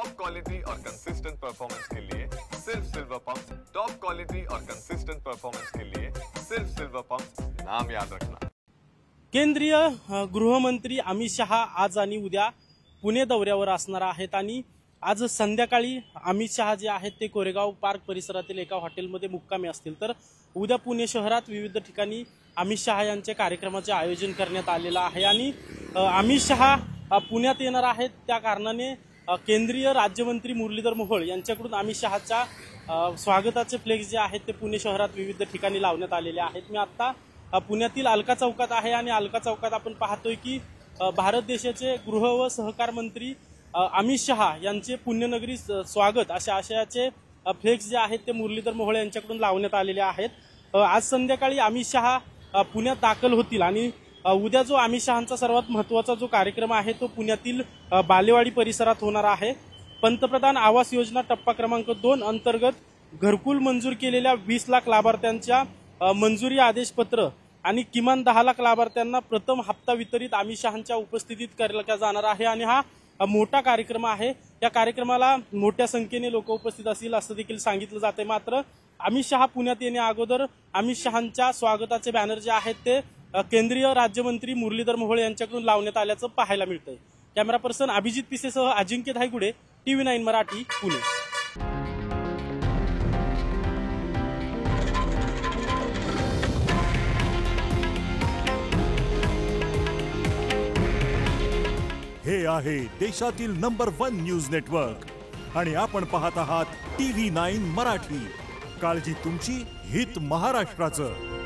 Top quality और consistent performance के लिए सिर्फ सिल्वर पंप। टॉप क्वालिटी और कंसिस्टेंट परफॉर्मेंस के लिए सिर्फ सिल्वर पंप, नाम याद रखना। केंद्रीय गृहमंत्री अमित शहा आज आणि उद्या पुणे दौऱ्यावर असणार आहेत आणि आज संध्याकाळी अमित शहा जे आहेत ते कोरेगाव पार्क परिसरातील एका हॉटेलमध्ये मुक्कामी असतील। तर उद्या पुणे शहरात विविध ठिकाणी अमित शहा यांच्या कार्यक्रमाचे आयोजन करण्यात आलेलं आहे आणि अमित शहा पुण्यात येणार आहेत। त्या कारणाने केंद्रीय राज्यमंत्री मुरलीधर मोहोळ यांच्याकडून अमित शहाच्या स्वागताचे फ्लेक्स जे आहेत ते पुणे शहरात विविध ठिकाणी लावण्यात आलेले आहेत। मी आता पुण्यातील अलका चौकात आहे आणि अलका चौकात आपण पाहतोय की भारत देशाचे गृह व सहकार मंत्री अमित शहा यांचे पुण्यनगरी स्वागत अशा आशयाचे फ्लेक्स जे आहेत ते मुरलीधर मोहोळ यांच्याकडून लावण्यात आलेले आहेत। आज संध्याकाळी अमित शहा पुण्यात दाखल होतील आणि उद्या जो अमित शहांचा सर्वात महत्त्वाचा जो कार्यक्रम आहे तो पुण्यातील बालेवाडी परिसरात होणार आहे। पंतप्रधान आवास योजना टप्पा क्रमांक 2 अंतर्गत घरकुल मंजूर केलेल्या 20 लाख लाभार्थ्यांच्या मंजुरी आदेशपत्र आणि किमान 10 लाख लाभार्थ्यांना प्रथम हप्ता वितरित अमित शहांच्या उपस्थितीत केला जाणार आहे आणि हा मोठा कार्यक्रम आहे। या कार्यक्रमाला मोठ्या संख्येने लोक उपस्थित असतील असं देखील सांगितलं जाते। मात्र अमित शहा पुण्यात येण्या अगोदर अमित शहांच्या स्वागताचे बॅनर जे आहेत ते केंद्रीय राज्यमंत्री मुरलीधर मोहोळ यांच्याकडून लावण्यात आल्याचं पाहायला मिळतंय। कॅमेरा पर्सन अभिजित पिसेसह अजिंक्य धायगुडे, TV9 मराठी, पुणे। हे आहे देशातील नंबर 1 न्यूज नेटवर्क आणि आपण पाहत आहात TV9 मराठी। काळजी तुमची, हित महाराष्ट्राचं।